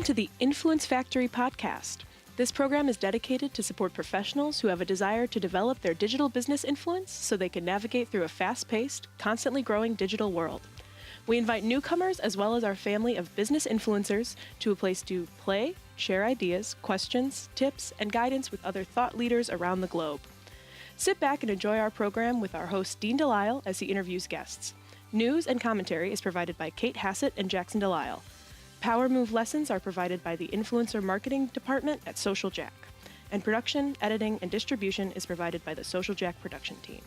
to the Influence Factory podcast. This program is dedicated to support professionals who have a desire to develop their digital business influence so they can navigate through a fast-paced, constantly growing digital world. We invite newcomers as well as our family of business influencers to a place to play, share ideas, questions, tips, and guidance with other thought leaders around the globe. Sit back and enjoy our program with our host Dean DeLisle as he interviews guests. News and commentary is provided by Cait Hassett and Jackson DeLisle. Power Move lessons are provided by the Influencer Marketing Department at Social Jack. And production, editing, and distribution is provided by the Social Jack production team.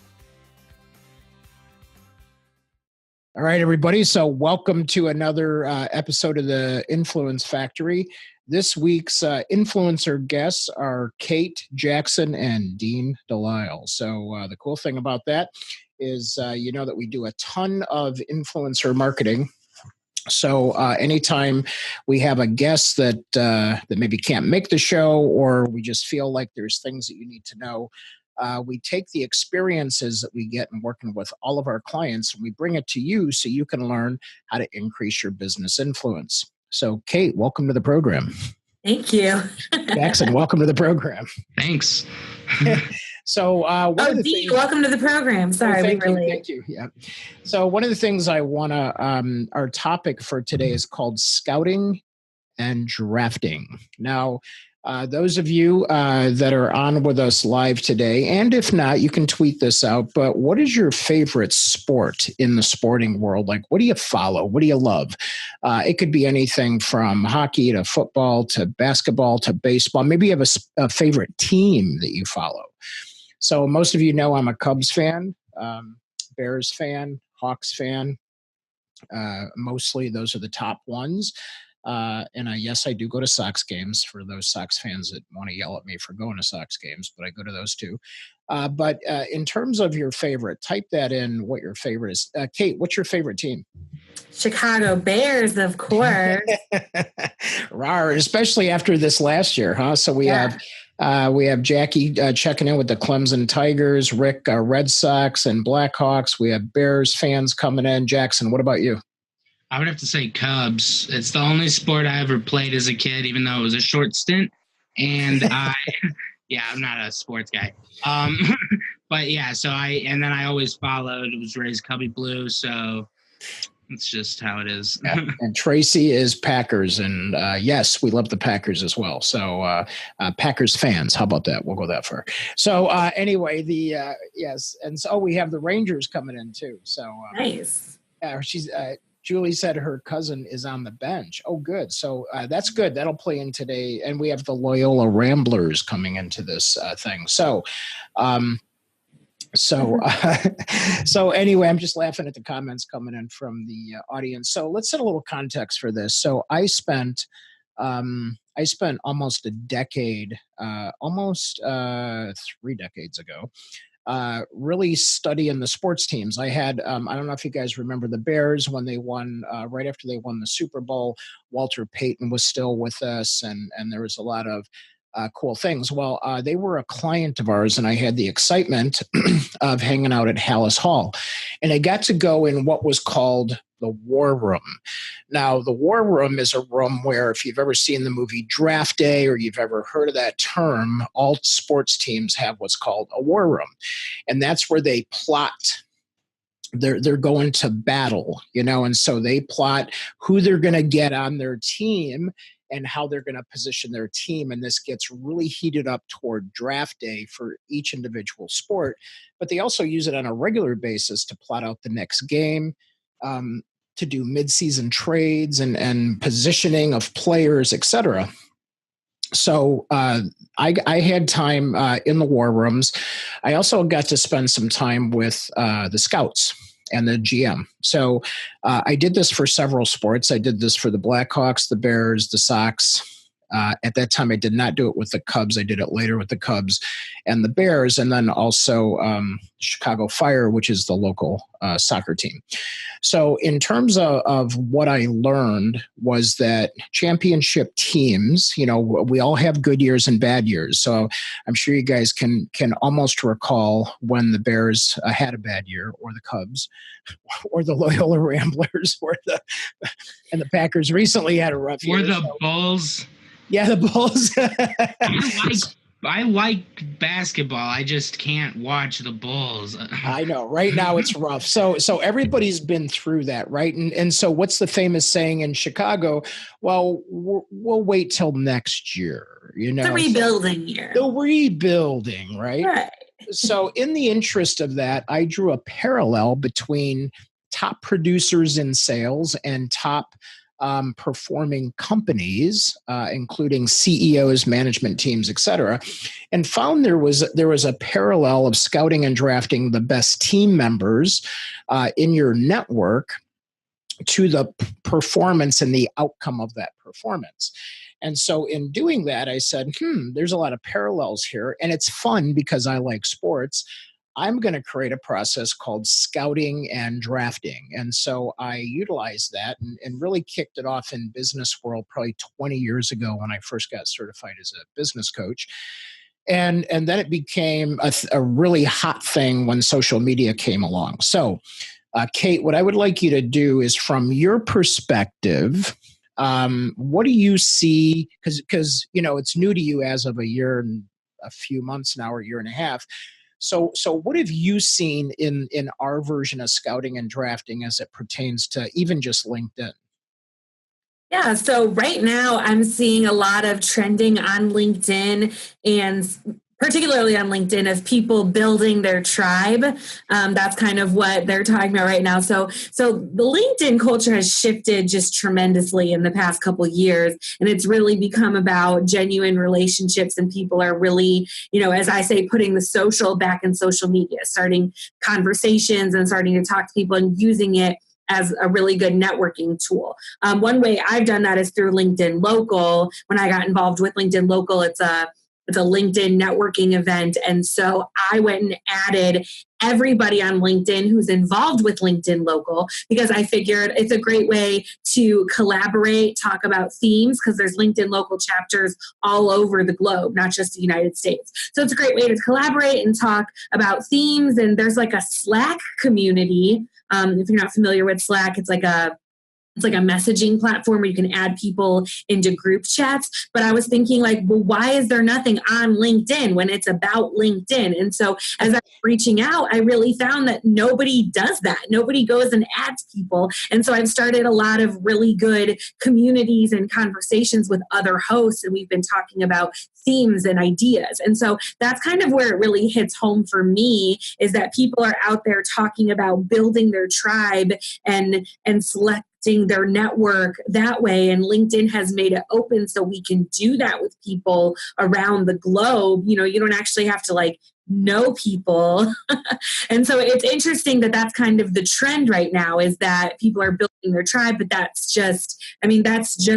All right, everybody. So welcome to another episode of the Influence Factory. This week's influencer guests are Cait, Jackson, and Dean DeLisle. So the cool thing about that is you know that we do a ton of influencer marketing. So anytime we have a guest that maybe can't make the show, or we just feel like there's things that you need to know, we take the experiences that we get in working with all of our clients and we bring it to you so you can learn how to increase your business influence. So Cait, welcome to the program. Thank you. Jackson, welcome to the program. Thanks. So, Dean, welcome to the program. Sorry, we were late. Thank you. Yeah. So, one of the things I want to, our topic for today is called scouting and drafting. Now, those of you that are on with us live today, and if not, you can tweet this out, but what is your favorite sport in the sporting world? Like, what do you follow? What do you love? It could be anything from hockey to football to basketball to baseball. Maybe you have a favorite team that you follow. So most of you know I'm a Cubs fan, Bears fan, Hawks fan. Mostly those are the top ones. And yes, I do go to Sox games for those Sox fans that want to yell at me for going to Sox games, but I go to those too. But in terms of your favorite, type that in what your favorite is. Cait, what's your favorite team? Chicago Bears, of course. Rawr, especially after this last year, huh? So we have Jackie checking in with the Clemson Tigers, Rick Red Sox and Blackhawks. We have Bears fans coming in. Jackson, what about you? I would have to say Cubs. It's the only sport I ever played as a kid, even though it was a short stint. And I'm not a sports guy. But yeah, and then I always followed. It was raised Cubby Blue, so it's just how it is. Yeah. And Tracy is Packers, and yes, we love the Packers as well. So Packers fans, how about that? We'll go that far. So anyway, yes, and so we have the Rangers coming in too. So nice. Julie said her cousin is on the bench. Oh, good. So that's good. That'll play in today. And we have the Loyola Ramblers coming into this thing. So anyway, I'm just laughing at the comments coming in from the audience. So let's set a little context for this. So I spent almost a decade, 3 decades ago, really studying the sports teams. I had, I don't know if you guys remember the Bears when they won, right after they won the Super Bowl. Walter Payton was still with us, and there was a lot of cool things. Well, they were a client of ours, and I had the excitement of hanging out at Hallis Hall. And I got to go in what was called the War Room. Now, the War Room is a room where, if you've ever seen the movie Draft Day or you've ever heard of that term, all sports teams have what's called a war room. And that's where they plot. They're going to battle, and so they plot who they're going to get on their team and how they're going to position their team. And this gets really heated up toward draft day for each individual sport. But they also use it on a regular basis to plot out the next game, to do mid-season trades and positioning of players, etc. So I had time in the war rooms. I also got to spend some time with the scouts and the GM. So I did this for several sports. I did this for the Blackhawks, the Bears, the Sox, At that time, I did not do it with the Cubs. I did it later with the Cubs and the Bears, and then also Chicago Fire, which is the local soccer team. So in terms of what I learned was that championship teams, we all have good years and bad years. So I'm sure you guys can almost recall when the Bears had a bad year, or the Cubs, or the Loyola Ramblers, and the Packers recently had a rough year. Or the Bulls. Yeah, the Bulls. I like basketball. I just can't watch the Bulls. I know. Right now it's rough. So everybody's been through that, right? And so what's the famous saying in Chicago? Well, we'll wait till next year. The rebuilding year. The rebuilding, right? Right. So in the interest of that, I drew a parallel between top producers in sales and top performing companies, including CEOs, management teams, et cetera, and found there was a parallel of scouting and drafting the best team members in your network to the performance and the outcome of that performance. And so in doing that, I said, there's a lot of parallels here, and it's fun because I like sports. I'm going to create a process called scouting and drafting. And so I utilized that and really kicked it off in business world probably 20 years ago when I first got certified as a business coach. And then it became a really hot thing when social media came along. So, Cait, what I would like you to do is, from your perspective, what do you see? Because it's new to you as of a year and a few months now, or a year and a half. So what have you seen in our version of scouting and drafting as it pertains to even just LinkedIn? Yeah, so right now I'm seeing a lot of trending on LinkedIn, and particularly on LinkedIn, of people building their tribe. That's kind of what they're talking about right now. So the LinkedIn culture has shifted just tremendously in the past couple of years, and it's really become about genuine relationships, and people are really, as I say, putting the social back in social media, starting conversations and starting to talk to people and using it as a really good networking tool. One way I've done that is through LinkedIn Local. When I got involved with LinkedIn Local, it's a LinkedIn networking event. And so I went and added everybody on LinkedIn who's involved with LinkedIn Local, because I figured it's a great way to collaborate, talk about themes, because there's LinkedIn Local chapters all over the globe, not just the United States. So it's a great way to collaborate and talk about themes. And there's like a Slack community. If you're not familiar with Slack, it's like a messaging platform where you can add people into group chats. But I was thinking, well, why is there nothing on LinkedIn when it's about LinkedIn? And so as I was reaching out, I really found that nobody does that. Nobody goes and adds people. And so I've started a lot of really good communities and conversations with other hosts, and we've been talking about themes and ideas. And so that's kind of where it really hits home for me, is that people are out there talking about building their tribe and selecting their network that way. And LinkedIn has made it open so we can do that with people around the globe. You don't actually have to know people. And so it's interesting that that's kind of the trend right now, is that people are building their tribe, but that's just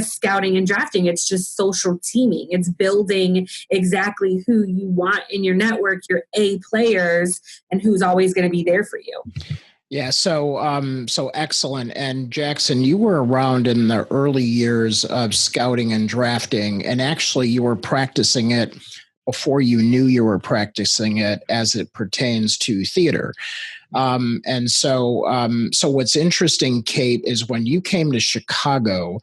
scouting and drafting. It's just social teaming. It's building exactly who you want in your network, your A players, and who's always going to be there for you. Yeah, so excellent. And Jackson, you were around in the early years of scouting and drafting, and actually you were practicing it before you knew you were practicing it as it pertains to theater. And so what's interesting, Cait, is when you came to Chicago,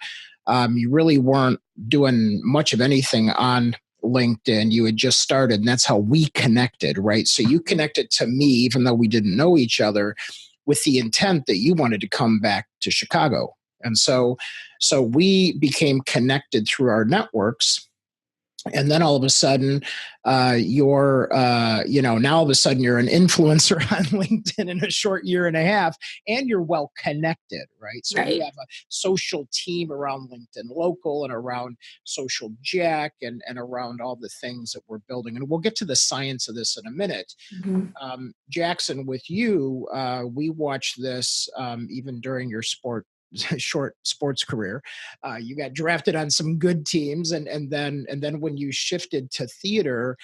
you really weren't doing much of anything on LinkedIn. You had just started, and that's how we connected, right? So you connected to me, even though we didn't know each other, with the intent that you wanted to come back to Chicago. And so we became connected through our networks. And then all of a sudden, you're an influencer on LinkedIn in a short year and a half, and you're well connected, right? So right. We have a social team around LinkedIn Local and around Social Jack and around all the things that we're building. And we'll get to the science of this in a minute. Mm-hmm. Jackson, with you, we watched this even during your sport short sports career. You got drafted on some good teams, and then when you shifted to theater,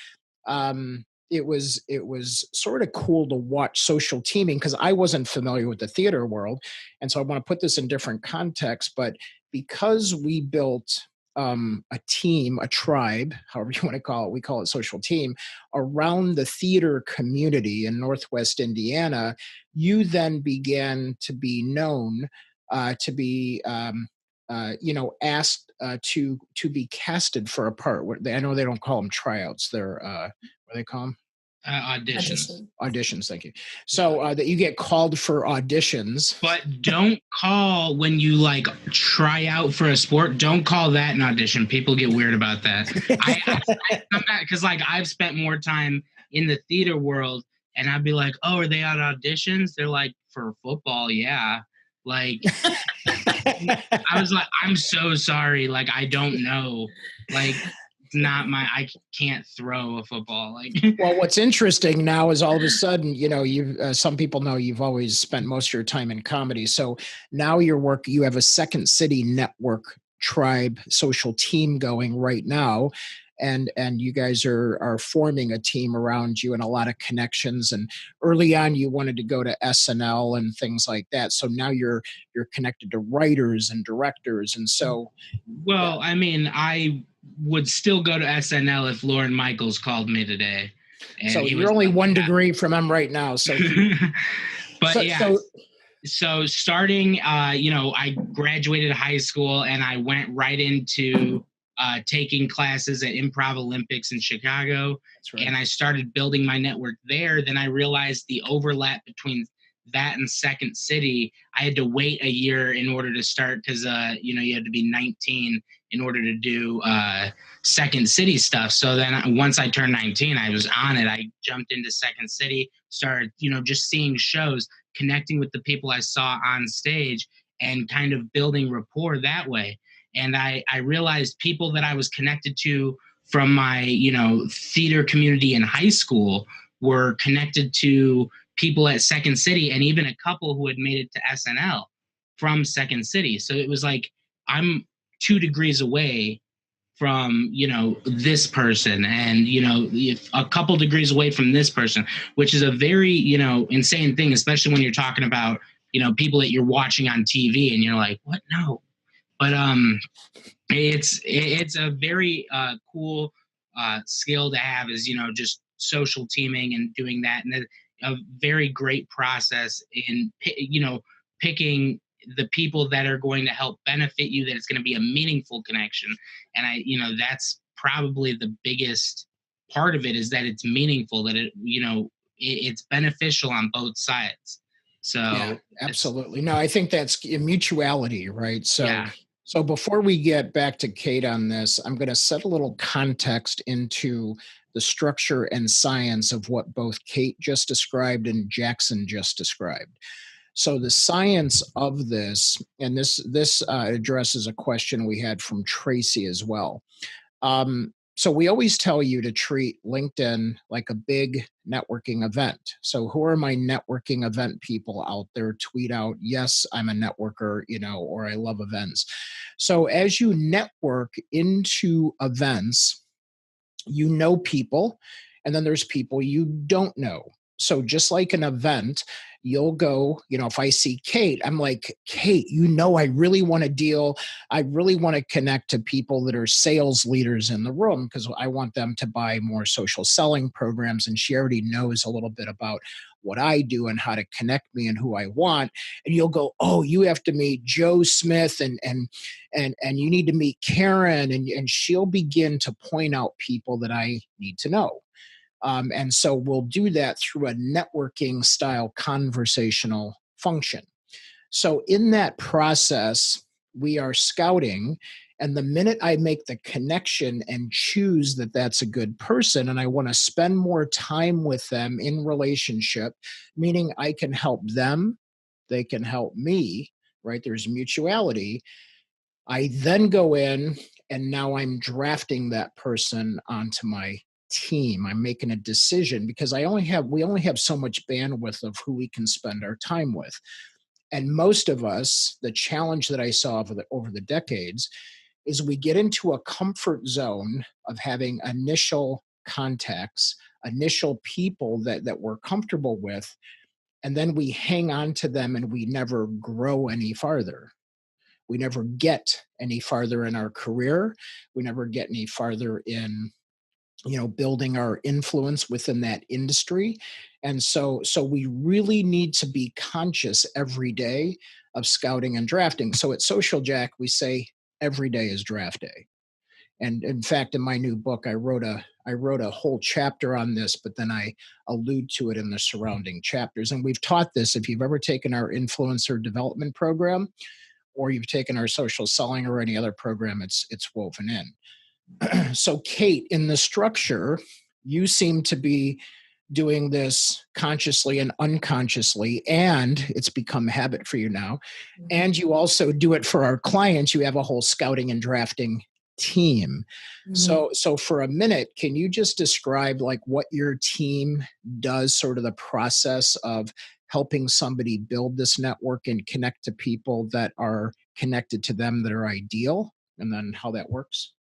it was sort of cool to watch social teaming, because I wasn't familiar with the theater world, and so I want to put this in different context. But because we built a team, a tribe, however you want to call it, we call it social team, around the theater community in Northwest Indiana, you then began to be known, to be asked to be casted for a part. I know they don't call them tryouts. They're what do they call them? Auditions. Thank you. So that you get called for auditions. But don't call when you like try out for a sport. Don't call that an audition. People get weird about that. I come back because like I've spent more time in the theater world, and I'd be like, "Oh, are they on auditions?" They're like, "For football, yeah." Like, I was like, "I'm so sorry. Like, I don't know. Like, I can't throw a football." Like, well, what's interesting now is all of a sudden, you've some people know you've always spent most of your time in comedy. So now you have a Second City Network tribe social team going right now. And you guys are forming a team around you and a lot of connections. And early on, you wanted to go to SNL and things like that. So now you're connected to writers and directors. And so, well, yeah. I mean, I would still go to SNL if Lorne Michaels called me today. And so you're only one degree from him right now. So, So starting, I graduated high school and I went right into taking classes at Improv Olympics in Chicago. That's right. And I started building my network there. Then I realized the overlap between that and Second City. I had to wait a year in order to start because, you had to be 19 in order to do Second City stuff. So then once I turned 19, I was on it. I jumped into Second City, started, just seeing shows, connecting with the people I saw on stage and kind of building rapport that way. And I realized people that I was connected to from my, theater community in high school were connected to people at Second City, and even a couple who had made it to SNL from Second City. So it was like, I'm 2 degrees away from, this person, and, a couple degrees away from this person, which is a very, insane thing, especially when you're talking about, people that you're watching on TV and you're like, what? No. But it's a very cool skill to have, is, just social teaming and doing that. And a very great process in, picking the people that are going to help benefit you, that it's going to be a meaningful connection. And that's probably the biggest part of it, is that it's meaningful, that it's beneficial on both sides. So yeah, absolutely. No, I think that's mutuality, right? So, yeah. So before we get back to Cait on this, I'm going to set a little context into the structure and science of what both Cait just described and Jackson just described. So the science of this, and this addresses a question we had from Tracy as well. So we always tell you to treat LinkedIn like a big networking event. So who are my networking event people out there? Tweet out, yes, I'm a networker, or I love events. So as you network into events, you know people, and then there's people you don't know. So just like an event, you'll go, if I see Cait, I'm like, Cait, I really want to deal. I really want to connect to people that are sales leaders in the room, because I want them to buy more social selling programs. And she already knows a little bit about what I do and how to connect me and who I want. And you'll go, oh, you have to meet Joe Smith and you need to meet Karen. And she'll begin to point out people that I need to know. And so we'll do that through a networking style conversational function. So in that process, we are scouting. And the minute I make the connection and choose that that's a good person, and I want to spend more time with them in relationship, meaning I can help them, they can help me, right? There's mutuality. I then go in and now I'm drafting that person onto my team. I'm making a decision, because we only have so much bandwidth of who we can spend our time with. And most of us, the challenge that I saw over the decades is we get into a comfort zone of having initial contacts, initial people that we're comfortable with, and then we hang on to them and we never grow any farther. We never get any farther in our career. We never get any farther in, building our influence within that industry. And so we really need to be conscious every day of scouting and drafting. So at Social Jack, we say every day is draft day. And in fact, in my new book, I wrote a whole chapter on this, but then I allude to it in the surrounding chapters. And we've taught this. If you've ever taken our influencer development program, or you've taken our social selling or any other program, it's woven in. So Cait, in the structure, you seem to be doing this consciously and unconsciously, and it's become a habit for you now. And you also do it for our clients. You have a whole scouting and drafting team. Mm-hmm. So for a minute, can you just describe like what your team does, sort of the process of helping somebody build this network and connect to people that are connected to them that are ideal, and then how that works?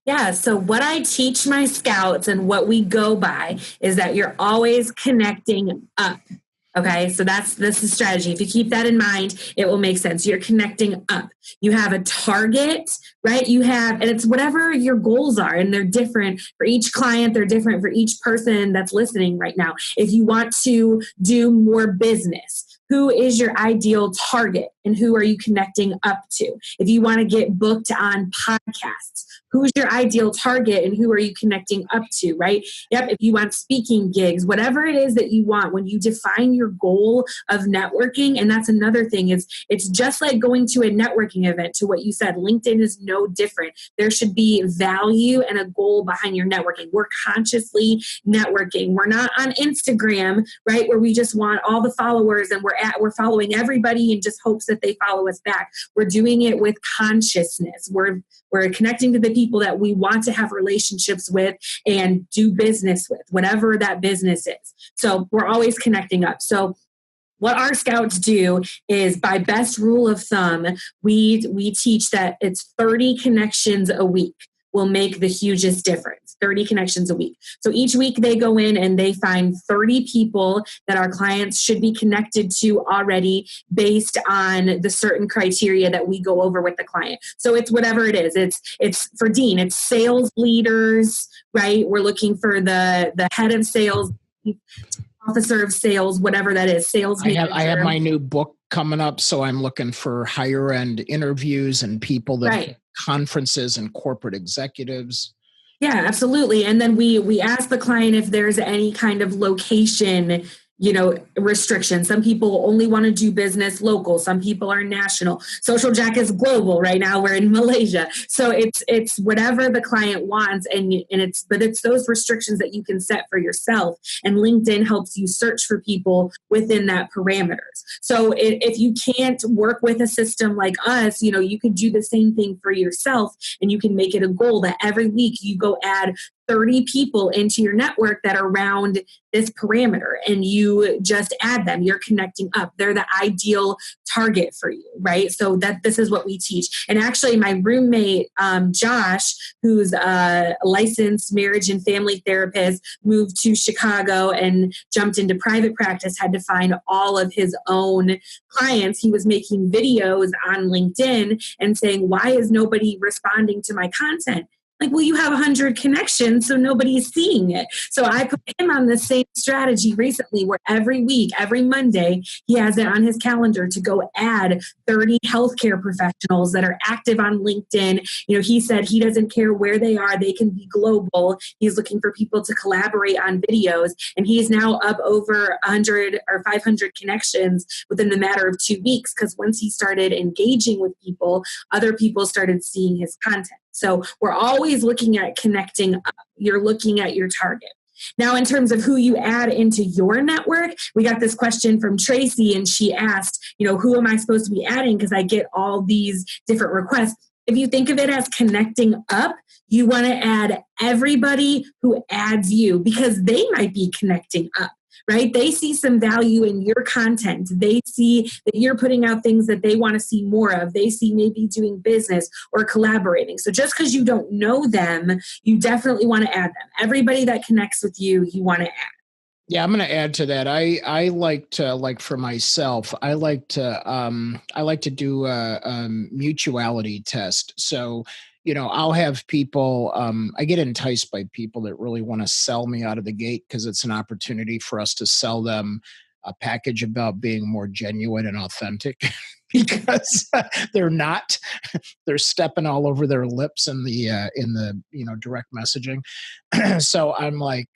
Yeah, so what I teach my scouts and what we go by is that you're always connecting up. Okay, so that's the strategy. If you keep that in mind, it will make sense. You're connecting up. You have a target, right? And it's whatever your goals are, and they're different for each client. They're different for each person that's listening right now. If you want to do more business, who is your ideal target and who are you connecting up to? If you want to get booked on podcasts, who's your ideal target and who are you connecting up to, right? Yep, if you want speaking gigs, whatever it is that you want, when you define your goal of networking, and that's another thing, is it's just like going to a networking event. To what you said, LinkedIn is no different. There should be value and a goal behind your networking. We're consciously networking. We're not on Instagram, right, where we just want all the followers and we're following everybody in just hopes that they follow us back. We're doing it with consciousness. We're connecting to the people that we want to have relationships with and do business with, whatever that business is. So we're always connecting up. So what our scouts do is, by best rule of thumb, we teach that it's 30 connections a week will make the hugest difference. 30 connections a week. So each week they go in and they find 30 people that our clients should be connected to already based on the certain criteria that we go over with the client. So it's whatever it is. It's for Dean, it's sales leaders, right? We're looking for the head of sales, officer of sales, whatever that is, sales manager. I have my new book coming up, so I'm looking for higher end interviews and people that conferences and corporate executives. Yeah, absolutely. And then we ask the client if there's any kind of location, restriction. Some people only want to do business local. Some people are national. Social Jack is global. Right now we're in Malaysia. So it's whatever the client wants. But it's those restrictions that you can set for yourself. And LinkedIn helps you search for people within that parameters. So if you can't work with a system like us, you could do the same thing for yourself, and you can make it a goal that every week you go add 30 people into your network that are around this parameter, and you just add them. You're connecting up. They're the ideal target for you, right? So this is what we teach. And actually my roommate, Josh, who's a licensed marriage and family therapist, moved to Chicago and jumped into private practice, had to find all of his own clients. He was making videos on LinkedIn and saying, why is nobody responding to my content? Like, well, you have 100 connections, so nobody's seeing it. So I put him on the same strategy recently, where every week, every Monday, he has it on his calendar to go add 30 healthcare professionals that are active on LinkedIn. He said he doesn't care where they are. They can be global. He's looking for people to collaborate on videos. And he's now up over 100 or 500 connections within the matter of 2 weeks, because once he started engaging with people, other people started seeing his content. So we're always looking at connecting up. You're looking at your target. Now, in terms of who you add into your network, we got this question from Tracy, and she asked, who am I supposed to be adding? Because I get all these different requests. If you think of it as connecting up, you want to add everybody who adds you, because they might be connecting up. right? They see some value in your content. They see that you're putting out things that they want to see more of. They see maybe doing business or collaborating. So just because you don't know them, you definitely want to add them. Everybody that connects with you, you want to add. Yeah, I'm going to add to that. I like to, like, for myself, I like to do a mutuality test. So, I'll have people, I get enticed by people that really want to sell me out of the gate because it's an opportunity for us to sell them a package about being more genuine and authentic because they're not, they're stepping all over their lips in the direct messaging. So I'm like,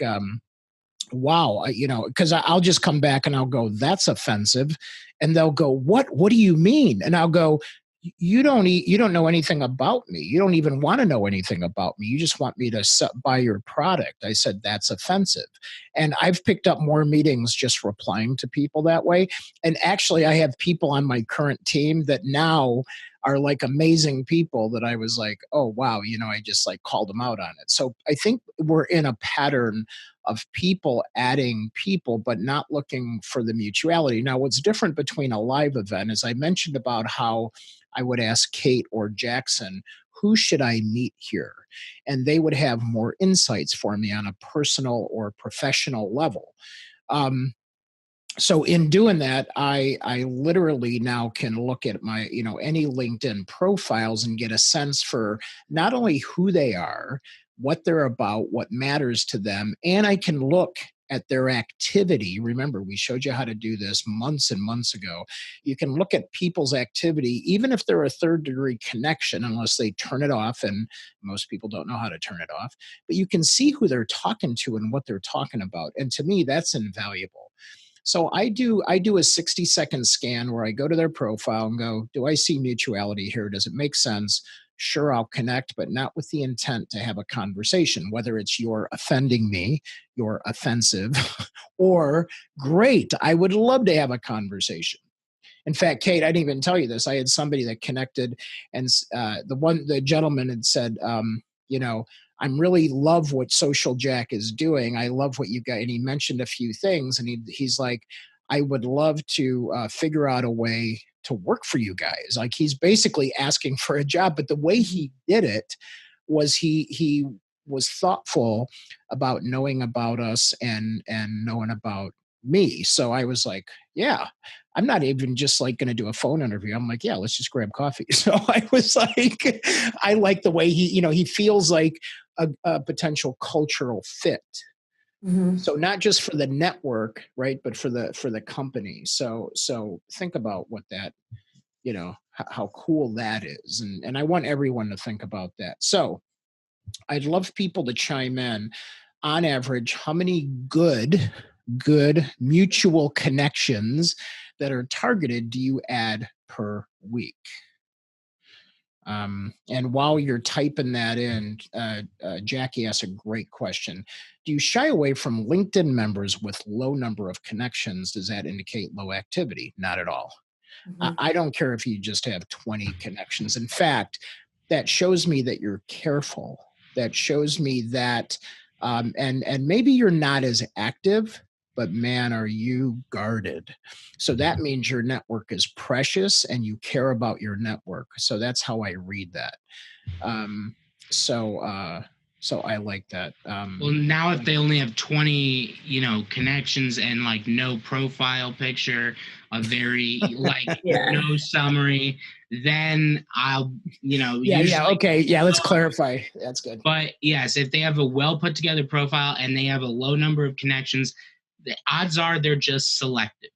wow, because I'll just come back and I'll go, that's offensive. And they'll go, what do you mean? And I'll go, you don't know anything about me. You don't even want to know anything about me. You just want me to buy your product. I said, that's offensive. And I've picked up more meetings just replying to people that way. And actually I have people on my current team that now are like amazing people that I was like, oh, wow, I just like called them out on it. So I think we're in a pattern of people adding people, but not looking for the mutuality. Now, what's different between a live event is I mentioned about how I would ask Cait or Jackson, who should I meet here? And they would have more insights for me on a personal or professional level. So in doing that, I literally now can look at my, any LinkedIn profiles and get a sense for not only who they are, what they're about, what matters to them, and I can look at their activity. Remember, we showed you how to do this months and months ago. You can look at people's activity, even if they're a third-degree connection, unless they turn it off, and most people don't know how to turn it off, but you can see who they're talking to and what they're talking about. And to me, that's invaluable. So I do a 60-second scan where I go to their profile and go, do I see mutuality here? Does it make sense? Sure, I'll connect, but not with the intent to have a conversation, whether it's you're offending me, you're offensive, or great, I would love to have a conversation. In fact, Cait, I didn't even tell you this. I had somebody that connected, and the gentleman had said, I really love what Social Jack is doing. I love what you got. And he mentioned a few things, and he's like, I would love to figure out a way to work for you guys. Like, he's basically asking for a job, but the way he did it was he was thoughtful about knowing about us and knowing about me. So I was like, yeah, I'm not even just like going to do a phone interview. I'm like, yeah, let's just grab coffee. So I was like, I like the way he feels like a potential cultural fit. Mm-hmm. So not just for the network, right, but for the company. So think about what that, how cool that is. And I want everyone to think about that. So I'd love people to chime in. On average, how many good mutual connections that are targeted do you add per week? And while you're typing that in, Jackie asked a great question. Do you shy away from LinkedIn members with low number of connections? Does that indicate low activity? Not at all. Mm-hmm. I don't care if you just have 20 connections. In fact, that shows me that you're careful. That shows me that, and maybe you're not as active, but man, are you guarded. So that means your network is precious and you care about your network. So that's how I read that. So I like that. Well, now if they only have 20, connections and like no profile picture, a very like no summary, then I'll, okay. Yeah. Let's clarify. That's good. But yes, if they have a well put together profile and they have a low number of connections, the odds are they're just selective.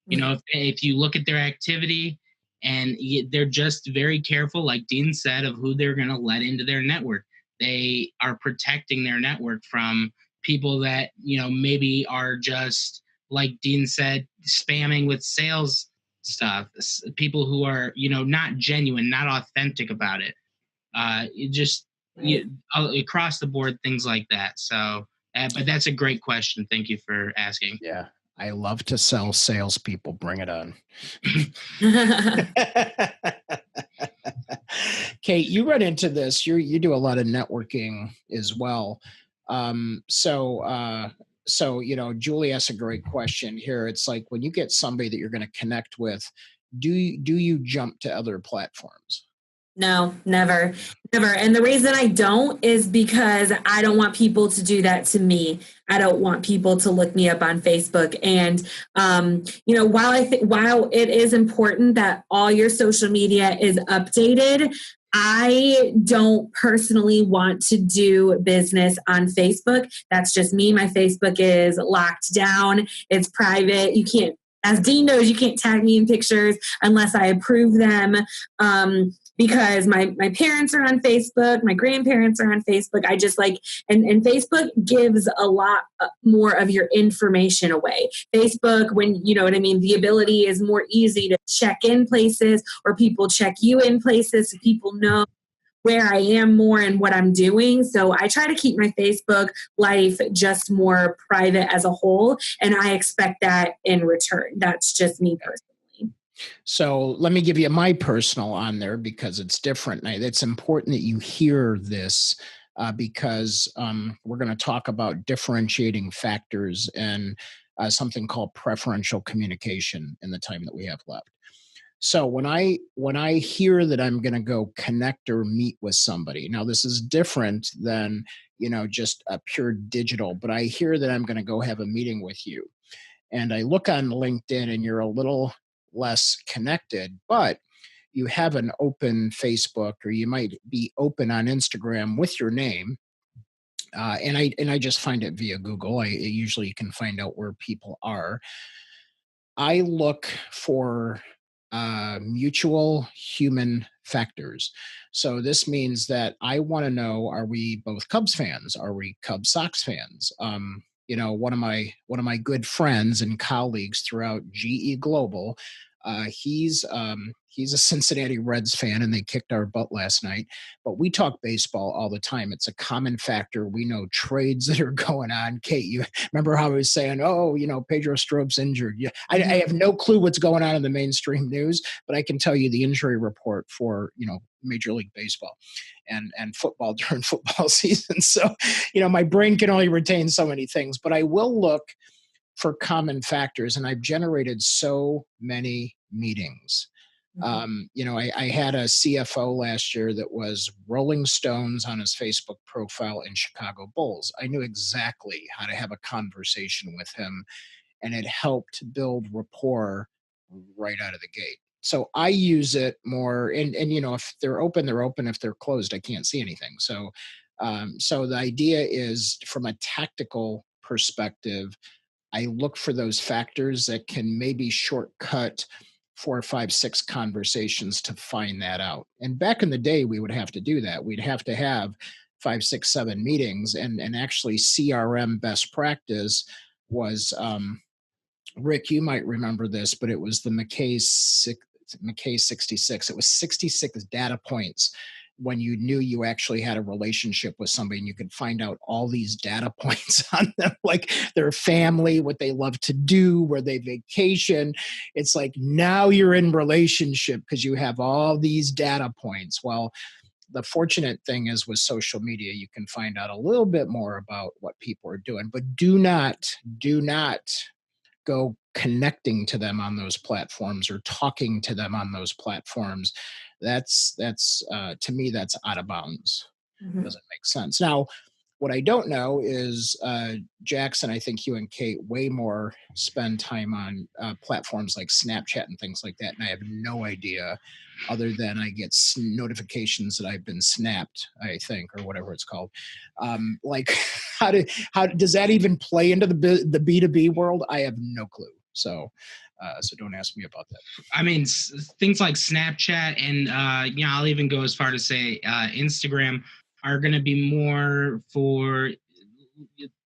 If you look at their activity and they're just very careful, like Dean said, of who they're going to let into their network. They are protecting their network from people that, maybe are just, like Dean said, spamming with sales stuff. People who are, not genuine, not authentic about it. Across the board, things like that. So, but that's a great question. Thank you for asking. Yeah. I love to sell salespeople. Bring it on. Cait, you run into this. You do a lot of networking as well. So So, Julie asked a great question here. It's like when you get somebody that you're going to connect with, do you jump to other platforms? No, never, never. And the reason I don't is because I don't want people to do that to me. I don't want people to look me up on Facebook. And while it is important that all your social media is updated, I don't personally want to do business on Facebook. That's just me. My Facebook is locked down. It's private. You can't, as Dean knows, you can't tag me in pictures unless I approve them. Because my parents are on Facebook, my grandparents are on Facebook. I just and Facebook gives a lot more of your information away. Facebook, when you know what I mean, the ability is more easy to check in places, or people check you in places, so people know where I am more and what I'm doing. So I try to keep my Facebook life just more private as a whole, and I expect that in return. That's just me personally. So let me give you my personal on there because it's different. And it's important that you hear this because we're going to talk about differentiating factors and something called preferential communication in the time that we have left. So when I hear that I'm going to go connect or meet with somebody, now this is different than just a pure digital, but I hear that I'm going to go have a meeting with you, and I look on LinkedIn and you're a little less connected, but you have an open Facebook, or you might be open on Instagram with your name. And I just find it via Google. I usually can find out where people are. I look for mutual human factors. So this means that I want to know: are we both Cubs fans? Are we Cubs Sox fans? One of my good friends and colleagues throughout GE Global, he's a Cincinnati Reds fan, and they kicked our butt last night. But we talk baseball all the time. It's a common factor. We know trades that are going on. Cait, you remember how I was saying, Pedro Strope's injured? Yeah, I have no clue what's going on in the mainstream news, but I can tell you the injury report for Major League Baseball and football during football season. So, my brain can only retain so many things, but I will look for common factors. And I've generated so many meetings. I had a CFO last year that was Rolling Stones on his Facebook profile and Chicago Bulls. I knew exactly how to have a conversation with him, and it helped build rapport right out of the gate. So I use it more, and if they're open, they're open. If they're closed, I can't see anything. So the idea is, from a tactical perspective, I look for those factors that can maybe shortcut 4, 5, 6 conversations to find that out. And back in the day, we would have to do that. We'd have to have 5, 6, 7 meetings, and actually CRM best practice was, Rick, you might remember this, but it was the McKay 66. It was 66 data points when you knew you actually had a relationship with somebody, and you could find out all these data points on them, like their family, what they love to do, where they vacation. It's like, now you're in relationship because you have all these data points. Well, the fortunate thing is, with social media, you can find out a little bit more about what people are doing, but do not go connecting to them on those platforms or talking to them on those platforms. That's to me, that's out of bounds. Mm-hmm. Doesn't make sense. Now, what I don't know is, Jackson, I think you and Cait way more spend time on platforms like Snapchat and things like that, and I have no idea, other than I get notifications that I've been snapped, I think, or whatever it's called. How does that even play into the B2B world? I have no clue. So don't ask me about that. I mean, things like Snapchat and I'll even go as far to say Instagram are going to be more for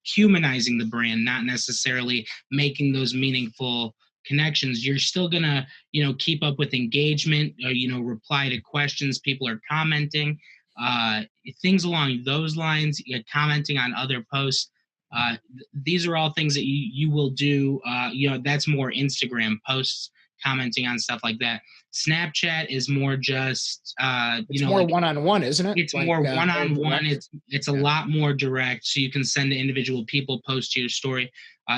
humanizing the brand, not necessarily making those meaningful connections. You're still going to, keep up with engagement, reply to questions people are commenting, things along those lines, commenting on other posts. These are all things that you will do. That's more Instagram posts. commenting on stuff like that. Snapchat is more just, it's more like one-on-one, isn't it? It's like, more one-on-one. It's a lot more direct. So you can send to individual people, post to your story.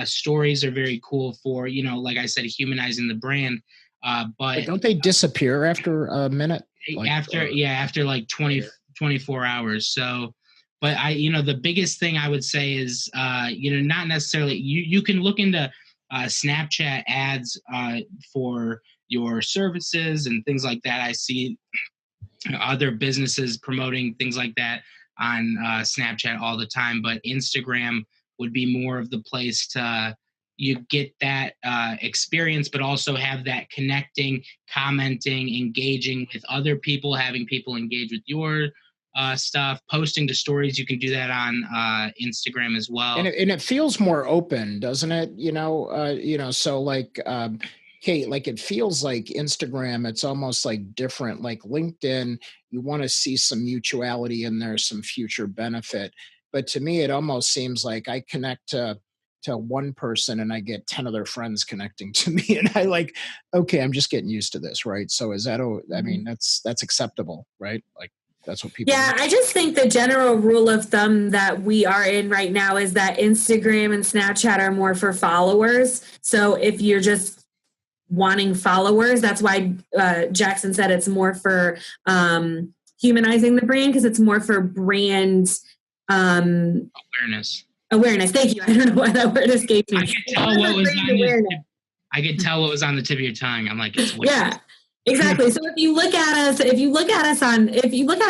Stories are very cool for, like I said, humanizing the brand. But don't they disappear after a minute? After like 24 hours. So, but the biggest thing I would say is, not necessarily, you can look into Snapchat ads for your services and things like that. I see other businesses promoting things like that on Snapchat all the time, but Instagram would be more of the place to you get that experience, but also have that connecting, commenting, engaging with other people, having people engage with your stuff, posting to stories. You can do that on Instagram as well. And it feels more open, doesn't it? So like, Cait, like it feels like Instagram, it's almost like different. Like LinkedIn, you want to see some mutuality in there, some future benefit. But to me, it almost seems like I connect to one person and I get 10 of their friends connecting to me. And I like, okay, I'm just getting used to this, right? So is that, I mean, that's acceptable, right? Like that's what people. Yeah, I just think the general rule of thumb that we are in right now is that Instagram and Snapchat are more for followers. So if you're just wanting followers, that's why Jackson said it's more for humanizing the brand, because it's more for brand awareness. Thank you. I don't know why that word escaped me. I could tell what was on the tip of your tongue. I'm like, it's weird. Yeah. Exactly. So if you look at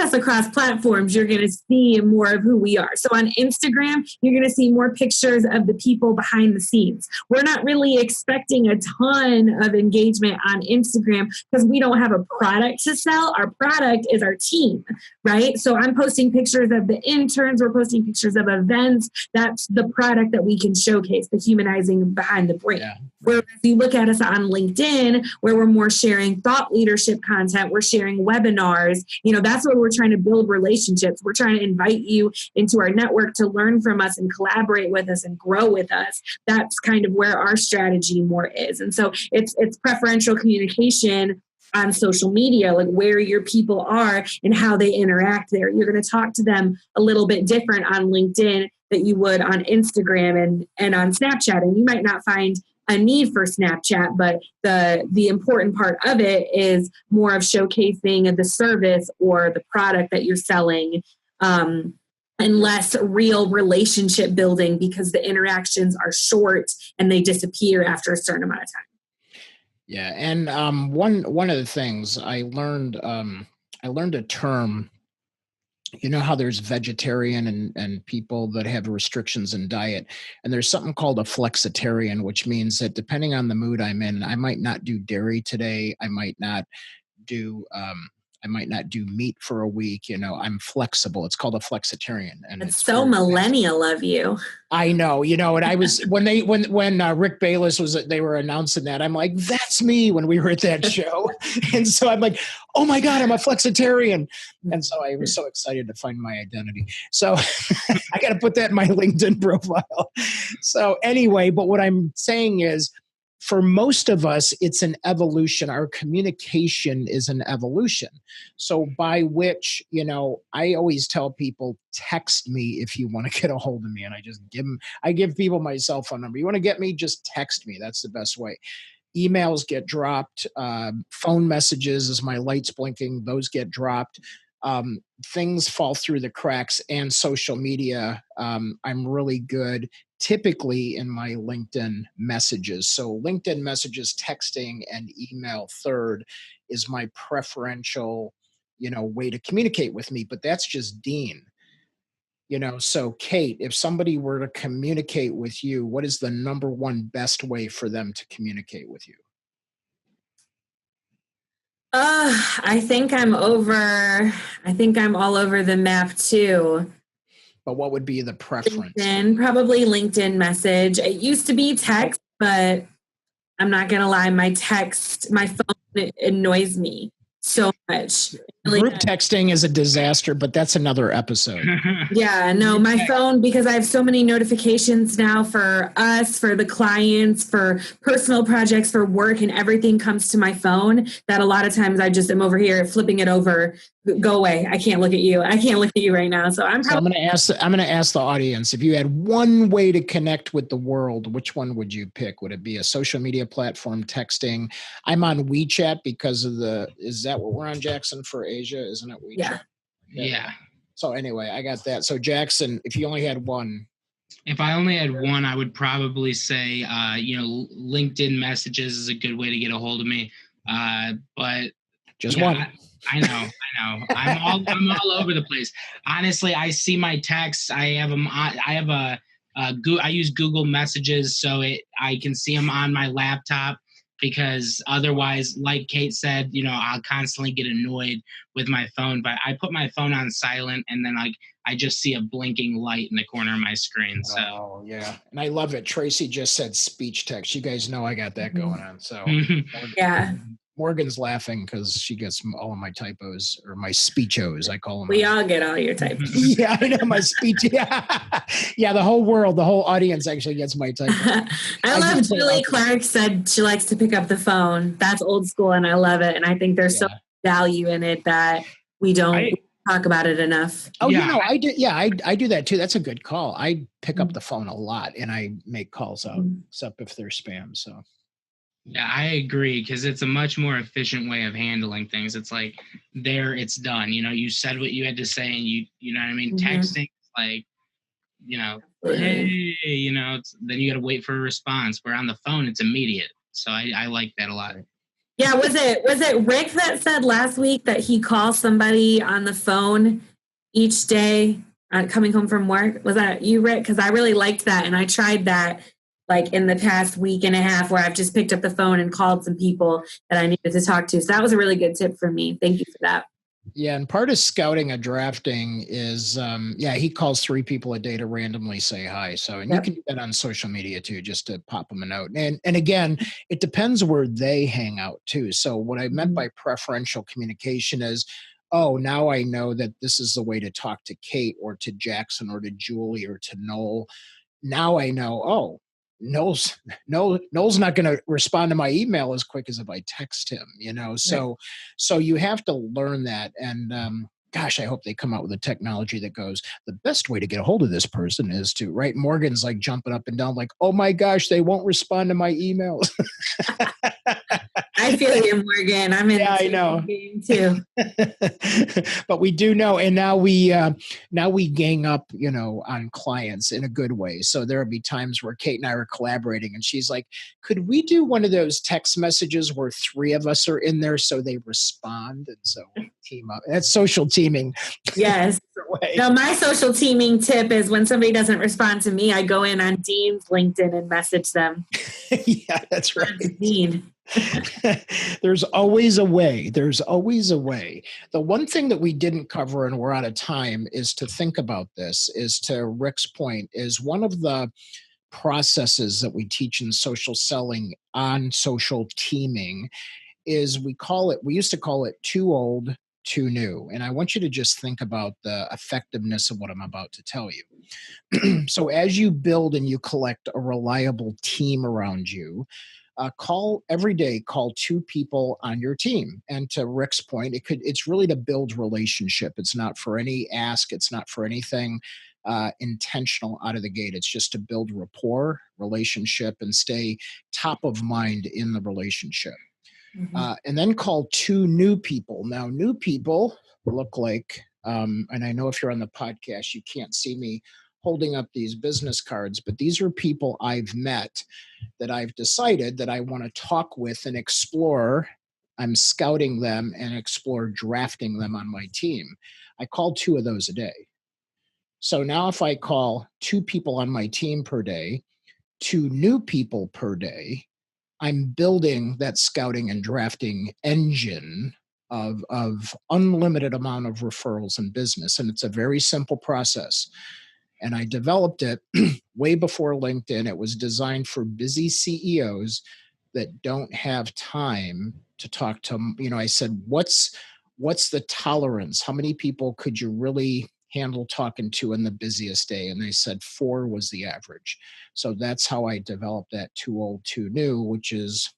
us across platforms, you're going to see more of who we are. So on Instagram, you're going to see more pictures of the people behind the scenes. We're not really expecting a ton of engagement on Instagram because we don't have a product to sell. Our product is our team, right? So I'm posting pictures of the interns. We're posting pictures of events. That's the product that we can showcase, the humanizing behind the brand. Yeah. Whereas you look at us on LinkedIn, where we're more sharing thought leadership content, we're sharing webinars, that's where we're trying to build relationships. We're trying to invite you into our network to learn from us and collaborate with us and grow with us. That's kind of where our strategy more is. And so it's preferential communication on social media, like where your people are and how they interact there. You're going to talk to them a little bit different on LinkedIn that you would on Instagram and on Snapchat. And you might not find a need for Snapchat, but the important part of it is more of showcasing the service or the product that you're selling, and less real relationship building because the interactions are short and they disappear after a certain amount of time. Yeah, and one of the things I learned a term. You know how there's vegetarian and people that have restrictions in diet, and there's something called a flexitarian, which means that depending on the mood I'm in, I might not do dairy today. I might not do meat for a week. I'm flexible. It's called a flexitarian, and it's so millennial of you. I know, and I was when Rick Bayless they were announcing that, I'm like, that's me when we were at that show. And so I'm like, oh my God, I'm a flexitarian. And so I was so excited to find my identity. So I got to put that in my LinkedIn profile. So anyway, but what I'm saying is, for most of us, it's an evolution. Our communication is an evolution. So by which, I always tell people, text me if you want to get a hold of me. And I give people my cell phone number. You want to get me, just text me. That's the best way. Emails get dropped. Phone messages, as my light's blinking, those get dropped. Things fall through the cracks, and social media. I'm really good typically in my LinkedIn messages. So LinkedIn messages, texting, and email third is my preferential, way to communicate with me. But that's just Dean. So Cait, if somebody were to communicate with you, what is the number one best way for them to communicate with you? I think I'm all over the map too. But what would be the preference? Probably LinkedIn message. It used to be text, but I'm not going to lie. My phone annoys me so much. Group texting is a disaster, but that's another episode. Yeah, no, my phone, because I have so many notifications now for us, for the clients, for personal projects, for work, and everything comes to my phone, that a lot of times I just am over here flipping it over. Go away. I can't look at you. I can't look at you right now. So I'm going to ask the audience, if you had one way to connect with the world, which one would you pick? Would it be a social media platform, texting? I'm on WeChat because of is that what we're on, Jackson, for Asia? Isn't it WeChat? Yeah. So anyway, I got that. So Jackson, if you only had one. If I only had one, I would probably say, LinkedIn messages is a good way to get a hold of me. But just one. I know. I'm all over the place. Honestly, I see my texts. I have them. I use Google Messages so I can see them on my laptop, because otherwise, like Cait said, I'll constantly get annoyed with my phone. But I put my phone on silent, and then I just see a blinking light in the corner of my screen. So. Oh yeah, and I love it. Tracy just said speech text. You guys know I got that going on. So yeah. Morgan's laughing because she gets all of my typos, or my speechos, I call them. We all get all your typos. Yeah, I know my speech. Yeah, the whole audience actually gets my typos. I love Julie Clark said she likes to pick up the phone. That's old school, and I love it. And I think there's so much value in it that we don't talk about it enough. Oh, yeah. I do. Yeah, I do that too. That's a good call. I pick up the phone a lot, and I make calls out, except if they're spam. So. Yeah, I agree, because it's a much more efficient way of handling things. It's like it's done. You said what you had to say, and you know what I mean? Texting, like, hey, then you got to wait for a response. Where on the phone, it's immediate. So I like that a lot. Yeah, was it Rick that said last week that he calls somebody on the phone each day coming home from work? Was that you, Rick? Because I really liked that, and I tried that like in the past week and a half, where I've just picked up the phone and called some people that I needed to talk to. So that was a really good tip for me. Thank you for that. Yeah, and part of scouting and drafting is, he calls 3 people a day to randomly say hi. So, and you can do that on social media too, just to pop them a note. And again, it depends where they hang out too. So what I meant by preferential communication is, now I know that this is the way to talk to Cait or to Jackson or to Julie or to Noel. Now I know, Noel's not going to respond to my email as quick as if I text him, so you have to learn that. And gosh, I hope they come out with a technology that goes, the best way to get a hold of this person is to, right? Morgan's like jumping up and down like, oh my gosh, they won't respond to my emails. I feel you, Morgan. I'm in the game too. But we do know, and now we gang up, on clients in a good way. So there'll be times where Cait and I are collaborating, and she's like, "Could we do one of those text messages where 3 of us are in there so they respond?" And so we team up. That's social teaming. Yes. Now, my social teaming tip is when somebody doesn't respond to me, I go in on Dean's LinkedIn and message them. Yeah, that's right. Dean. There's always a way. There's always a way. The one thing that we didn't cover, and we're out of time, is to think about this, is to Rick's point, is one of the processes that we teach in social selling on social teaming is we used to call it too old, too new. And I want you to just think about the effectiveness of what I'm about to tell you. So as you build and you collect a reliable team around you, call 2 people on your team. And to Rick's point, it's really to build relationship. It's not for any ask. It's not for anything intentional out of the gate. It's just to build rapport, relationship, and stay top of mind in the relationship. And then call 2 new people. Now, new people look like, and I know if you're on the podcast, you can't see me holding up these business cards, but these are people I've met that I've decided that I want to talk with and explore. I'm scouting them and explore drafting them on my team. I call 2 of those a day. So now if I call 2 people on my team per day, 2 new people per day, I'm building that scouting and drafting engine of unlimited amount of referrals and business. And it's a very simple process. And I developed it way before LinkedIn. It was designed for busy CEOs that don't have time to talk to, I said, what's what's the tolerance? How many people could you really handle talking to in the busiest day? And they said 4 was the average. So that's how I developed that 2 old, 2 new, which is,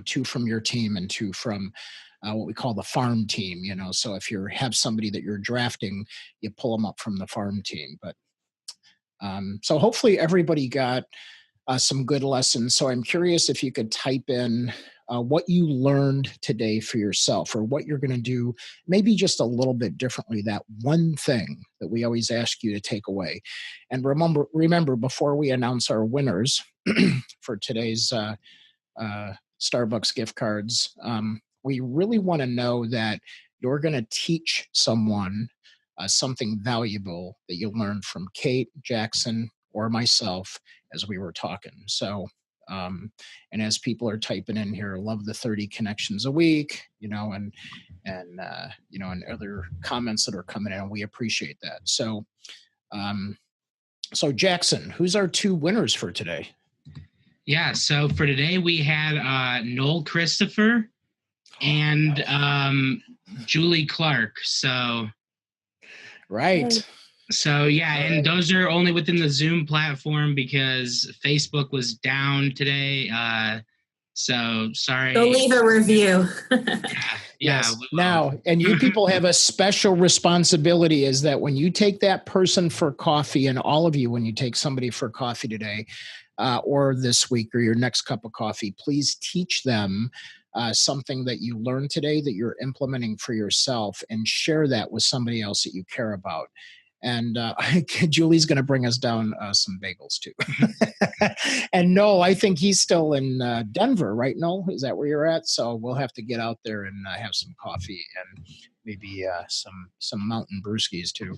2 from your team and 2 from what we call the farm team. So if you have somebody that you're drafting, you pull them up from the farm team. But so hopefully everybody got some good lessons. So I'm curious if you could type in what you learned today for yourself, or what you're going to do maybe just a little bit differently, that one thing that we always ask you to take away. And remember before we announce our winners for today's Starbucks gift cards, we really want to know that you're going to teach someone something valuable that you learned from Cait, Jackson, or myself as we were talking. So, and as people are typing in here, love the 30 connections a week, and other comments that are coming in, we appreciate that. So, so Jackson, who's our 2 winners for today? Yeah, so for today we had Noel Christopher and Julie Clark. So right. So yeah, and those are only within the Zoom platform because Facebook was down today. So sorry. Go leave a review. Yes. Now, and you people have a special responsibility, is that when you take that person for coffee, and all of you, when you take somebody for coffee today, or this week, or your next cup of coffee, please teach them something that you learned today that you're implementing for yourself, and share that with somebody else that you care about. And Julie's going to bring us down some bagels too. And Noel, I think he's still in Denver, right, Noel? Is that where you're at? So we'll have to get out there and have some coffee, and maybe some mountain brewskis too.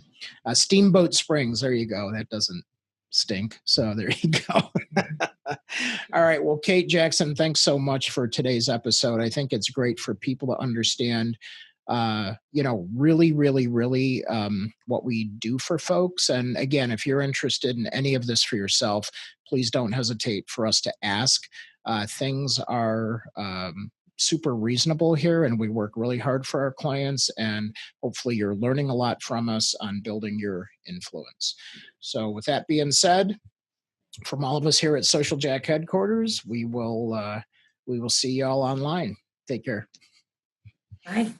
Steamboat Springs, there you go. That doesn't stink. So there you go. All right. Well, Cait, Jackson, thanks so much for today's episode. I think it's great for people to understand really what we do for folks. And again, if you're interested in any of this for yourself, please don't hesitate for us to ask. Things are super reasonable here, and we work really hard for our clients, and hopefully you're learning a lot from us on building your influence. So with that being said, from all of us here at Social Jack headquarters, we will see y'all online. Take care. Bye.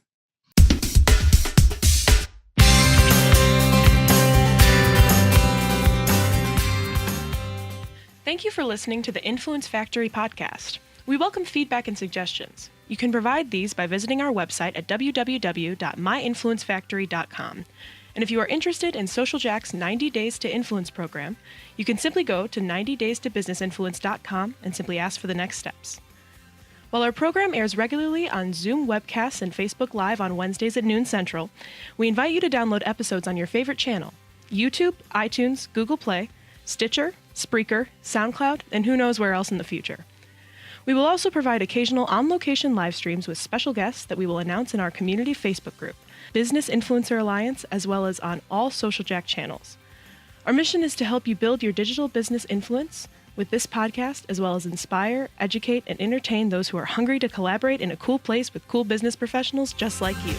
Thank you for listening to the Influence Factory podcast. We welcome feedback and suggestions. You can provide these by visiting our website at www.myinfluencefactory.com. And if you are interested in Social Jack's 90 Days to Influence program, you can simply go to 90daystobusinessinfluence.com and simply ask for the next steps. While our program airs regularly on Zoom webcasts and Facebook Live on Wednesdays at noon Central, we invite you to download episodes on your favorite channel: YouTube, iTunes, Google Play, Stitcher, Spreaker, SoundCloud, and who knows where else in the future. We will also provide occasional on-location live streams with special guests that we will announce in our community Facebook group, Business Influencer Alliance, as well as on all Social Jack channels. Our mission is to help you build your digital business influence with this podcast, as well as inspire, educate, and entertain those who are hungry to collaborate in a cool place with cool business professionals just like you.